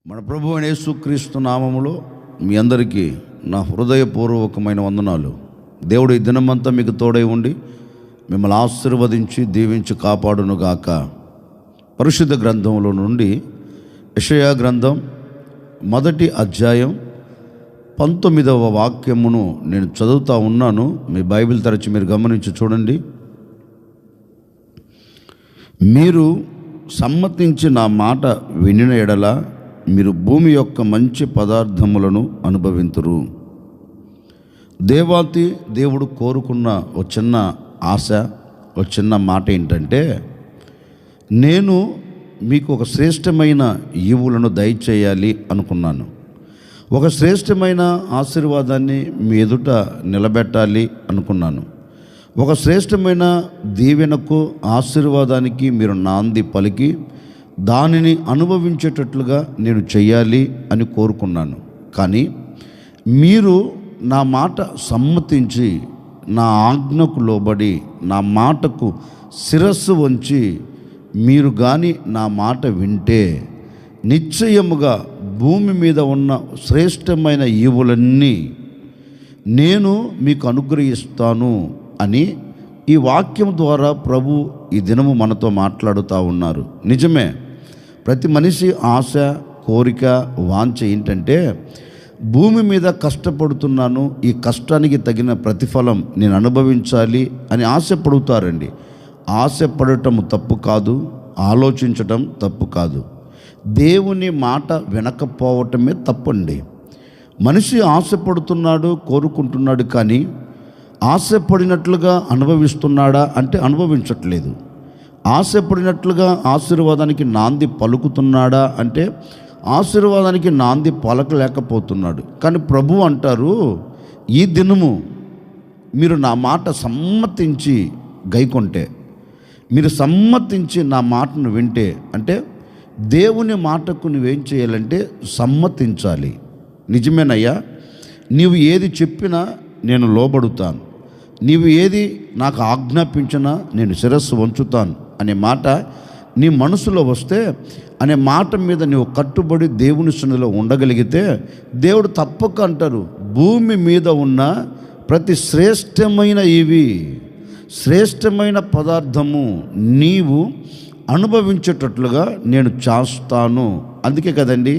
మన ప్రభువు అయిన యేసుక్రీస్తు నామములో మీ అందరికీ నా హృదయపూర్వకమైన వందనాలు. దేవుడు ఈ దినమంతా మీకు తోడై ఉండి మిమ్మల్ని ఆశీర్వదించి దీవించి కాపాడునుగాక. పరిశుద్ధ గ్రంథంలో నుండి యెషయా గ్రంథం 1వ అధ్యాయం 19వ వాక్యమును నేను చదువుతూ ఉన్నాను. మీ బైబిల్ తెరచి మీరు గమనించి చూడండి. మీరు సమ్మతించి నా మాట వినిన ఎడల మీరు భూమి యొక్క మంచి పదార్థములను అనుభవింతురు. దేవుడు కోరుకున్న ఒక చిన్న ఆశ, ఒక చిన్న మాట ఏంటంటే, నేను మీకు ఒక శ్రేష్టమైన ఈవులను దయచేయాలి అనుకున్నాను. ఒక శ్రేష్టమైన ఆశీర్వాదాన్ని మీ ఎదుట నిలబెట్టాలి అనుకున్నాను. ఒక శ్రేష్టమైన దీవెనకు ఆశీర్వాదానికి మీరు నాంది పలికి దానిని అనుభవించేటట్లుగా నేను చెయ్యాలి అని కోరుకున్నాను. కానీ మీరు నా మాట సమ్మతించి నా ఆజ్ఞకు లోబడి నా మాటకు శిరస్సు వంచి మీరు కానీ నా మాట వింటే నిశ్చయముగా భూమి మీద ఉన్న శ్రేష్టమైన ఈవులన్నీ నేను మీకు అనుగ్రహిస్తాను అని ఈ వాక్యం ద్వారా ప్రభు ఈ దినము మనతో మాట్లాడుతూ ఉన్నారు. నిజమే, ప్రతి మనిషి ఆశ, కోరిక, వాంఛ ఏంటంటే, భూమి మీద కష్టపడుతున్నాను, ఈ కష్టానికి తగిన ప్రతిఫలం నేను అనుభవించాలి అని ఆశపడుతారండి. ఆశపడటం తప్పు కాదు, ఆలోచించటం తప్పు కాదు. దేవుని మాట వినకపోవటమే తప్పండి. మనిషి ఆశపడుతున్నాడు, కోరుకుంటున్నాడు, కానీ ఆశపడినట్లుగా అనుభవిస్తున్నాడా అంటే అనుభవించట్లేదు. ఆశపడినట్లుగా ఆశీర్వాదానికి నాంది పలుకుతున్నాడా అంటే ఆశీర్వాదానికి నాంది పలకలేకపోతున్నాడు. కానీ ప్రభు అంటారు, ఈ దినము మీరు నా మాట సమ్మతించి గైకొంటే, మీరు సమ్మతించి నా మాటను వింటే, అంటే దేవుని మాటకు నువ్వేం చేయాలంటే సమ్మతించాలి. నిజమేనయ్యా, నీవు ఏది చెప్పినా నేను లోబడుతాను, నీవు ఏది నాకు ఆజ్ఞాపించినా నేను శిరస్సు వంచుతాను అనే మాట నీ మనసులో వస్తే, అనే మాట మీద నువ్వు కట్టుబడి దేవుని సన్నిధిలో ఉండగలిగితే, దేవుడు తప్పక అంటారు, భూమి మీద ఉన్న ప్రతి శ్రేష్టమైన శ్రేష్టమైన పదార్థము నీవు అనుభవించేటట్లుగా నేను చేస్తాను. అందుకే కదండి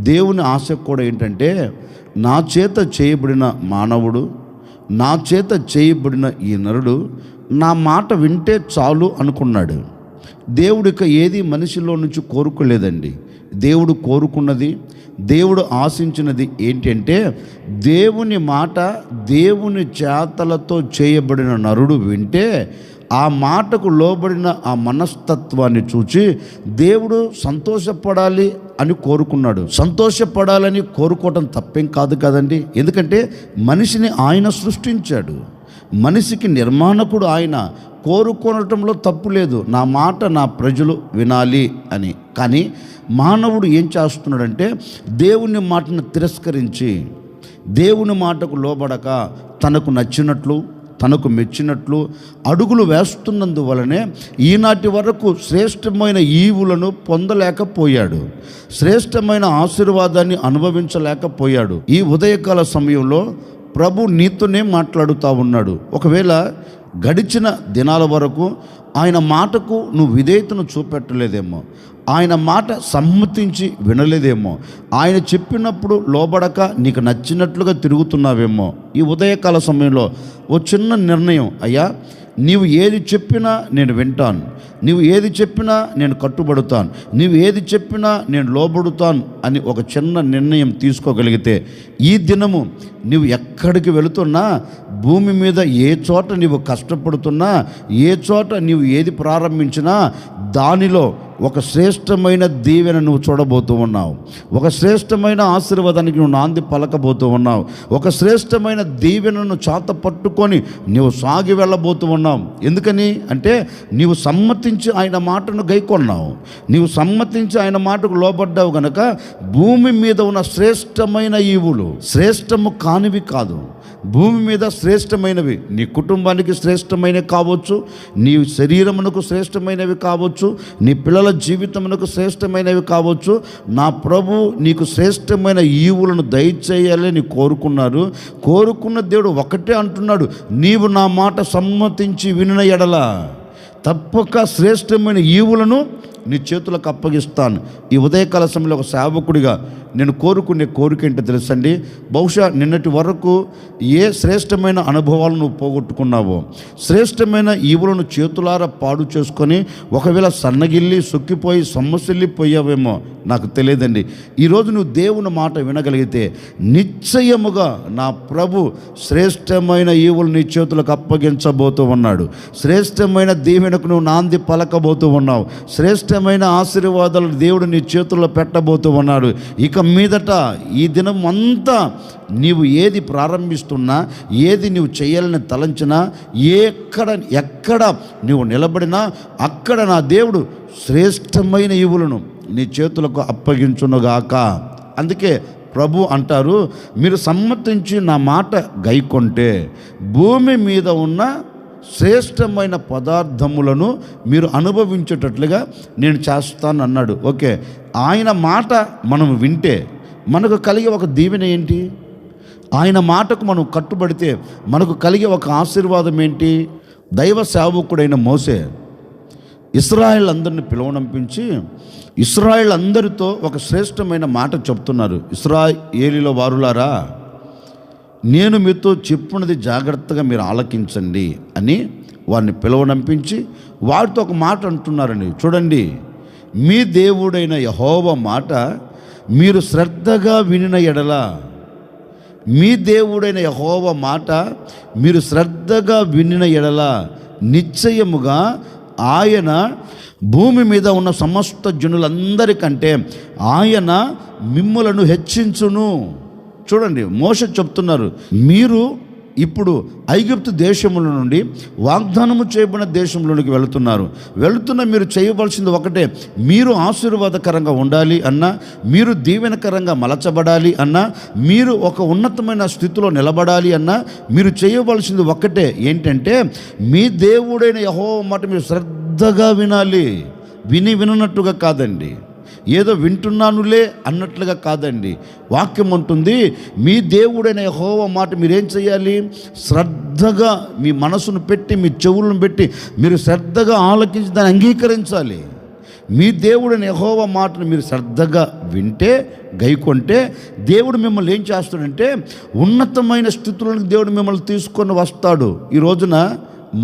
దేవుని ఆశ కూడా ఏంటంటే, నా చేత చేయబడిన మానవుడు, నా చేత చేయబడిన ఈ నరుడు నా మాట వింటే చాలు అనుకున్నాడు. దేవుడు ఇక ఏది మనిషిలో నుంచి కోరుకోలేదండి. దేవుడు కోరుకున్నది, దేవుడు ఆశించినది ఏంటంటే, దేవుని మాట దేవుని చేతలతో చేయబడిన నరుడు వింటే ఆ మాటకు లోబడిన ఆ మనస్తత్వాన్ని చూచి దేవుడు సంతోషపడాలి అని కోరుకున్నాడు. సంతోషపడాలని కోరుకోవటం తప్పేం కాదు కదండి. ఎందుకంటే మనిషిని ఆయన సృష్టించాడు, మనిషికి నిర్మాణకుడు ఆయన. కోరుకోవటంలో తప్పు లేదు, నా మాట నా ప్రజలు వినాలి అని. కానీ మానవుడు ఏం చేస్తున్నాడంటే, దేవుని మాటను తిరస్కరించి దేవుని మాటకు లోబడక తనకు నచ్చినట్లు, తనకు మెచ్చినట్లు అడుగులు వేస్తున్నందువలనే ఈనాటి వరకు శ్రేష్టమైన ఈవులను పొందలేకపోయాడు, శ్రేష్టమైన ఆశీర్వాదాన్ని అనుభవించలేకపోయాడు. ఈ ఉదయకాల సమయంలో ప్రభు నీతోనే మాట్లాడుతూ ఉన్నాడు. ఒకవేళ గడిచిన దినాల వరకు ఆయన మాటకు నువ్వు విధేయతను చూపెట్టలేదేమో, ఆయన మాట సమ్మతించి వినలేదేమో, ఆయన చెప్పినప్పుడు లోబడక నీకు నచ్చినట్లుగా తిరుగుతున్నావేమో. ఈ ఉదయకాల సమయంలో ఓ చిన్న నిర్ణయం, అయ్యా నీవు ఏది చెప్పినా నేను వింటాను, నీవు ఏది చెప్పినా నేను కట్టుబడుతాను, నీవు ఏది చెప్పినా నేను లోబడుతాను అని ఒక చిన్న నిర్ణయం తీసుకోగలిగితే, ఈ దినము నువ్వు ఎక్కడికి వెళుతున్నా, భూమి మీద ఏ చోట నీవు కష్టపడుతున్నా, ఏ చోట నీవు ఏది ప్రారంభించినా దానిలో ఒక శ్రేష్టమైన దీవెన నువ్వు చూడబోతూ ఉన్నావు, ఒక శ్రేష్టమైన ఆశీర్వాదానికి నువ్వు నాంది పలకబోతూ ఉన్నావు, ఒక శ్రేష్టమైన దీవెనను చాత పట్టుకొని నువ్వు సాగి వెళ్ళబోతూ ఉన్నావు. ఎందుకని అంటే నీవు సమ్మతించి ఆయన మాటను గైకొన్నావు, నీవు సమ్మతించి ఆయన మాటకు లోబడ్డావు గనక భూమి మీద ఉన్న శ్రేష్టమైన ఈవులు శ్రేష్టము కానివి కాదు, భూమి మీద శ్రేష్టమైనవి, నీ కుటుంబానికి శ్రేష్టమైనవి కావచ్చు, నీ శరీరమునకు శ్రేష్టమైనవి కావచ్చు, నీ పిల్లల పిల్లల జీవితమునకు శ్రేష్టమైనవి కావచ్చు. నా ప్రభు నీకు శ్రేష్టమైన ఈవులను దయచేయాలని కోరుకున్నారు. కోరుకున్న దేవుడు ఒకటే అంటున్నాడు, నీవు నా మాట సమ్మతించి వినిన ఎడల తప్పక శ్రేష్టమైన ఈవులను నీ చేతులకు అప్పగిస్తాను. ఈ ఉదయకాల సమయంలో ఒక సేవకుడిగా నేను కోరుకునే కోరిక ఏంటో తెలుసండి. బహుశా నిన్నటి వరకు ఏ శ్రేష్టమైన అనుభవాలను నువ్వు పోగొట్టుకున్నావో, శ్రేష్టమైన ఈవులను చేతులారా పాడు చేసుకొని ఒకవేళ సన్నగిల్లి సొక్కిపోయి సొమ్మసిల్లిపోయావేమో నాకు తెలియదండి. ఈరోజు నువ్వు దేవుని మాట వినగలిగితే నిశ్చయముగా నా ప్రభు శ్రేష్టమైన ఈవులు నీ చేతులకు అప్పగించబోతూ ఉన్నాడు. శ్రేష్టమైన దీవెనకు నువ్వు నాంది పలకబోతూ ఉన్నావు. శ్రేష్టమైన ఆశీర్వాదాలు దేవుడు నీ చేతుల్లో పెట్టబోతూ ఉన్నాడు. ఇక మీదట ఈ దినం అంతా నీవు ఏది ప్రారంభిస్తున్నా, ఏది నువ్వు చేయాలని తలంచినా, ఎక్కడ నువ్వు నిలబడినా అక్కడ నా దేవుడు శ్రేష్టమైన ఈవులను నీ చేతులకు అప్పగించునుగాక. అందుకే ప్రభు అంటారు, మీరు సమ్మతించి నా మాట గైకొంటే భూమి మీద ఉన్న శ్రేష్టమైన పదార్థములను మీరు అనుభవించేటట్లుగా నేను చేస్తాను అన్నాడు. ఓకే, ఆయన మాట మనం వింటే మనకు కలిగే ఒక దీవెన ఏంటి? ఆయన మాటకు మనం కట్టుబడితే మనకు కలిగే ఒక ఆశీర్వాదం ఏంటి? దైవ సేవకుడైన మోసే ఇశ్రాయేల్ అందరిని పిలువనంపించి ఇశ్రాయేల్ అందరితో ఒక శ్రేష్టమైన మాట చెప్తున్నారు. ఇశ్రాయేలీల వారులారా, నేను మీతో చెప్పున్నది జాగ్రత్తగా మీరు ఆలకించండి అని వారిని పిలువనంపించి వారితో ఒక మాట అంటున్నారండి. చూడండి, మీ దేవుడైన యెహోవా మాట మీరు శ్రద్ధగా వినిన ఎడల, మీ దేవుడైన యెహోవా మాట మీరు శ్రద్ధగా వినిన ఎడల నిశ్చయముగా ఆయన భూమి మీద ఉన్న సమస్త జనులందరికంటే ఆయన మిమ్ములను హెచ్చించును. చూడండి, మోషే చెప్తున్నారు, మీరు ఇప్పుడు ఐగుప్తు దేశముల నుండి వాగ్దానము చేయబడిన దేశంలోనికి వెళుతున్న మీరు చేయవలసింది ఒకటే, మీరు ఆశీర్వాదకరంగా ఉండాలి అన్నా, మీరు దీవెనకరంగా మలచబడాలి అన్నా, మీరు ఒక ఉన్నతమైన స్థితిలో నిలబడాలి అన్నా, మీరు చేయవలసింది ఒకటే, ఏంటంటే మీ దేవుడైన యెహోవా మాట మీరు శ్రద్ధగా వినాలి. వినట్టుగా కాదండి, ఏదో వింటున్నానులే అన్నట్లుగా కాదండి. వాక్యం ఉంటుంది, మీ దేవుడైన యెహోవా మాట మీరేం చేయాలి? శ్రద్ధగా మీ మనసును పెట్టి, మీ చెవులను పెట్టి మీరు శ్రద్ధగా ఆలోచించి దాన్ని అంగీకరించాలి. మీ దేవుడైన యెహోవా మాటను మీరు శ్రద్ధగా వింటే, గైకొంటే దేవుడు మిమ్మల్ని ఏం చేస్తాడంటే ఉన్నతమైన స్థితులకు దేవుడు మిమ్మల్ని తీసుకొని వస్తాడు. ఈ రోజున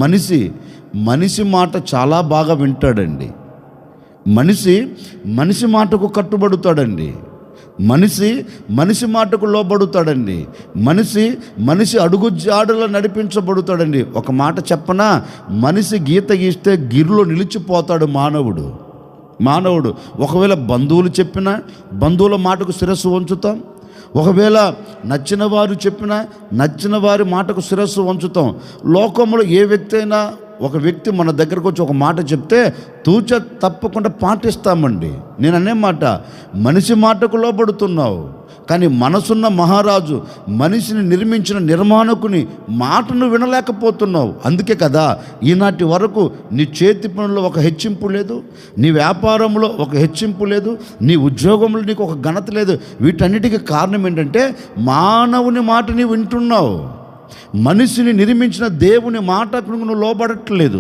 మనిషి మాట చాలా బాగా వింటాడండి. మనిషి మాటకు కట్టుబడుతాడండి. మనిషి మాటకు లోబడుతాడండి. మనిషి అడుగు జాడలో నడిపించబడుతాడండి. ఒక మాట చెప్పనా, మనిషి గీత గీస్తే గిరిలో నిలిచిపోతాడు మానవుడు. ఒకవేళ బంధువులు చెప్పినా బంధువుల మాటకు శిరస్సు వంచుతాం. ఒకవేళ నచ్చిన వారు చెప్పినా నచ్చిన వారి మాటకు శిరస్సు వంచుతాం. లోకంలో ఏ వ్యక్తి అయినా ఒక వ్యక్తి మన దగ్గరకు వచ్చి ఒక మాట చెప్తే తప్పకుండా పాటిస్తామండి. నేను అనే మాట, మనిషి మాటకు లోబడుతున్నావు, కానీ మనసున్న మహారాజు మనిషిని నిర్మించిన నిర్మాణకుని మాటను వినలేకపోతున్నావు. అందుకే కదా ఈనాటి వరకు నీ చేతి పనుల్లో ఒక హెచ్చింపు లేదు, నీ వ్యాపారంలో ఒక హెచ్చింపు లేదు, నీ ఉద్యోగంలో నీకు ఒక ఘనత లేదు. వీటన్నిటికీ కారణం ఏంటంటే మానవుని మాట నీవు వింటున్నావు. మనిషిని నిర్మించిన దేవుని మాటకు నువ్వు లోబడట్లేదు,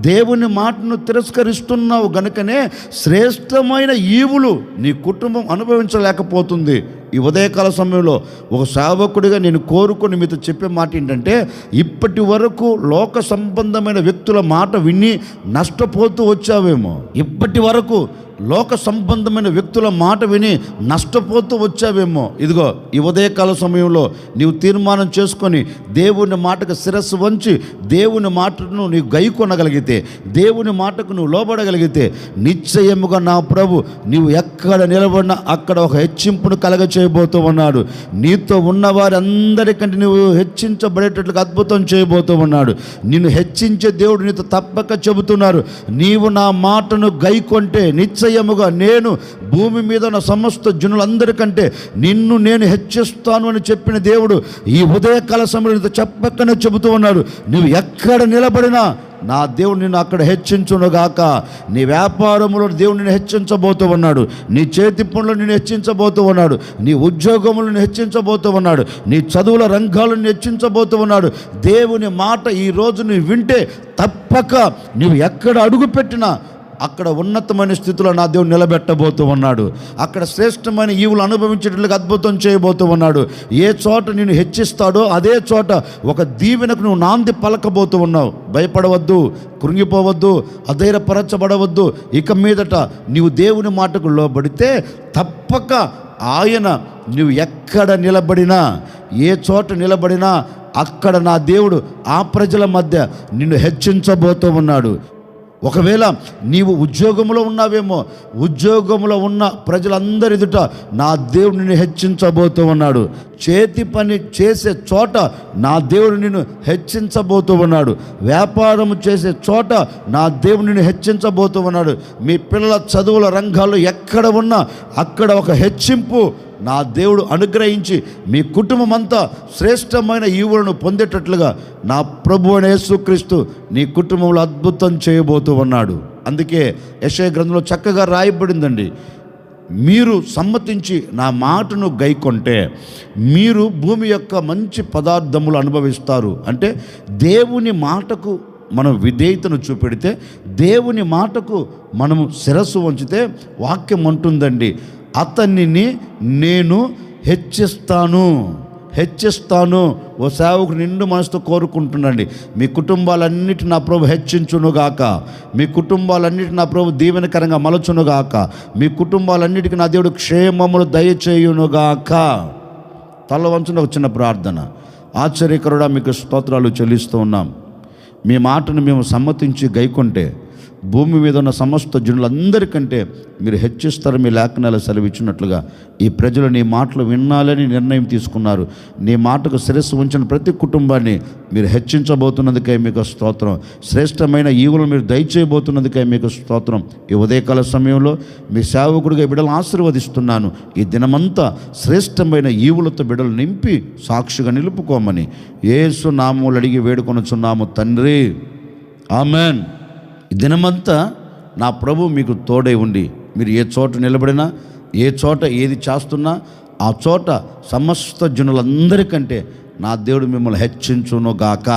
దేవుని మాటను తిరస్కరిస్తున్నావు. గనుకనే శ్రేష్టమైన ఈవులు నీ కుటుంబం అనుభవించలేకపోతుంది. ఈ ఉదయకాల సమయంలో ఒక సేవకుడిగా నేను కోరుకొని మీతో చెప్పే మాట ఏంటంటే, ఇప్పటి వరకు లోక సంబంధమైన వ్యక్తుల మాట విని నష్టపోతూ వచ్చావేమో, ఇప్పటి వరకు లోక సంబంధమైన వ్యక్తుల మాట విని నష్టపోతూ వచ్చావేమో. ఇదిగో ఈ ఉదయకాల సమయంలో నీవు తీర్మానం చేసుకొని దేవుని మాటకు శిరస్సు వంచి దేవుని మాటను నీవు గైకొనగలిగితే, దేవుని మాటకు నువ్వు లోబడగలిగితే నిశ్చయముగా నా ప్రభు నీవు ఎక్కడ నిలబడినా అక్కడ ఒక హెచ్చింపును కలగచేయబోతూ ఉన్నాడు. నీతో ఉన్న వారందరికంటే నువ్వు హెచ్చించబడేటట్లుగా అద్భుతం చేయబోతూ ఉన్నాడు. నిన్ను హెచ్చించే దేవుడు నీతో తప్పక చెబుతున్నారు, నీవు నా మాటను గైకొంటే నిశ్చయముగా నేను భూమి మీద ఉన్న సమస్త జనులందరికంటే నిన్ను నేను హెచ్చిస్తాను అని చెప్పిన దేవుడు ఈ ఉదయకాల సమయంలో చెప్పకనే చెబుతూ ఉన్నాడు. నువ్వు ఎక్కడ నిలబడినా నా దేవుడు నిన్ను అక్కడ హెచ్చించునుగాక. నీ వ్యాపారములో దేవుడు నిన్ను హెచ్చించబోతూ ఉన్నాడు. నీ చేతి పనులు నిన్ను హెచ్చించబోతూ ఉన్నాడు. నీ ఉద్యోగములను హెచ్చించబోతూ ఉన్నాడు. నీ చదువుల రంగాలను హెచ్చించబోతూ ఉన్నాడు. దేవుని మాట ఈరోజు నువ్వు వింటే తప్పక నువ్వు ఎక్కడ అడుగు పెట్టినా అక్కడ ఉన్నతమైన స్థితిలో నా దేవుడు నిలబెట్టబోతూ ఉన్నాడు. అక్కడ శ్రేష్టమైన ఈవులు అనుభవించేటట్లుగా అద్భుతం చేయబోతూ ఉన్నాడు. ఏ చోట నేను హెచ్చిస్తాడో అదే చోట ఒక దీవెనకు నువ్వు నాంది పలకబోతూ ఉన్నావు. భయపడవద్దు, కృంగిపోవద్దు, అధైర్యపరచబడవద్దు. ఇక మీదట నీవు దేవుని మాటకు లోబడితే తప్పక ఆయన నువ్వు ఎక్కడ నిలబడినా, ఏ చోట నిలబడినా అక్కడ నా దేవుడు ఆ ప్రజల మధ్య నిన్ను హెచ్చించబోతూ ఉన్నాడు. ఒకవేళ నీవు ఉద్యోగంలో ఉన్నావేమో, ఉద్యోగంలో ఉన్న ప్రజలందరి ఎదుట నా దేవుడు నిన్ను హెచ్చించబోతూ ఉన్నాడు. చేతి పని చేసే చోట నా దేవుడు నిన్ను హెచ్చించబోతూ ఉన్నాడు. వ్యాపారం చేసే చోట నా దేవుడు నిన్ను హెచ్చించబోతూ ఉన్నాడు. మీ పిల్లల చదువుల రంగాల్లో ఎక్కడ ఉన్నా అక్కడ ఒక హెచ్చింపు నా దేవుడు అనుగ్రహించి మీ కుటుంబం అంతా శ్రేష్టమైన ఈవులను పొందేటట్లుగా నా ప్రభువైన యేసుక్రీస్తు నీ కుటుంబంలో అద్భుతం చేయబోతూ ఉన్నాడు. అందుకే యెషయా గ్రంథంలో చక్కగా రాయబడిందండి, మీరు సమ్మతించి నా మాటను గైకొంటే మీరు భూమి యొక్క మంచి పదార్థములు అనుభవిస్తారు. అంటే దేవుని మాటకు మనం విధేయతను చూపెడితే, దేవుని మాటకు మనము శిరస్సు వంచితే వాక్యం అంటుందండి, అతనిని నేను హెచ్చిస్తాను. ఓ సేవకుడు నిండు మనసుతో కోరుకుంటుండండి, మీ కుటుంబాలన్నిటి నా ప్రభు హెచ్చించునుగాక, మీ కుటుంబాలన్నిటి నా ప్రభు దీవెనకరంగా మలచునుగాక, మీ కుటుంబాలన్నిటికీ నా దేవుడు క్షేమములు దయచేయునుగాక. తల వంచున ఒక చిన్న ప్రార్థన. ఆశ్చర్యకరుడా మీకు స్తోత్రాలు చెల్లిస్తూ ఉన్నాం. మీ మాటను మేము సమ్మతించి గైకొంటే భూమి మీద ఉన్న సమస్త జనులందరికంటే మీరు హెచ్చిస్తారు. మీ లేఖనాలు సెలవిచ్చినట్లుగా ఈ ప్రజలు నీ మాటలు వినాలని నిర్ణయం తీసుకున్నారు. నీ మాటకు శిరస్సు ఉంచిన ప్రతి కుటుంబాన్ని మీరు హెచ్చించబోతున్నందుకే మీకు స్తోత్రం. శ్రేష్టమైన ఈవులు మీరు దయచేయబోతున్నందుకే మీకు స్తోత్రం. ఈ ఉదయకాల సమయంలో మీ సేవకుడిగా బిడ్డలు ఆశీర్వదిస్తున్నాను. ఈ దినమంతా శ్రేష్టమైన ఈవులతో బిడ్డలు నింపి సాక్షిగా నిలుపుకోమని యేసు నామములో అడిగి వేడుకొనుచున్నాము తండ్రి, ఆమెన్. ఈ దినమంతా నా ప్రభు మీకు తోడై ఉండి మీరు ఏ చోట నిలబడినా, ఏ చోట ఏది చేస్తున్నా ఆ చోట సమస్త జనులందరికంటే నా దేవుడు మిమ్మల్ని హెచ్చించునుగాక.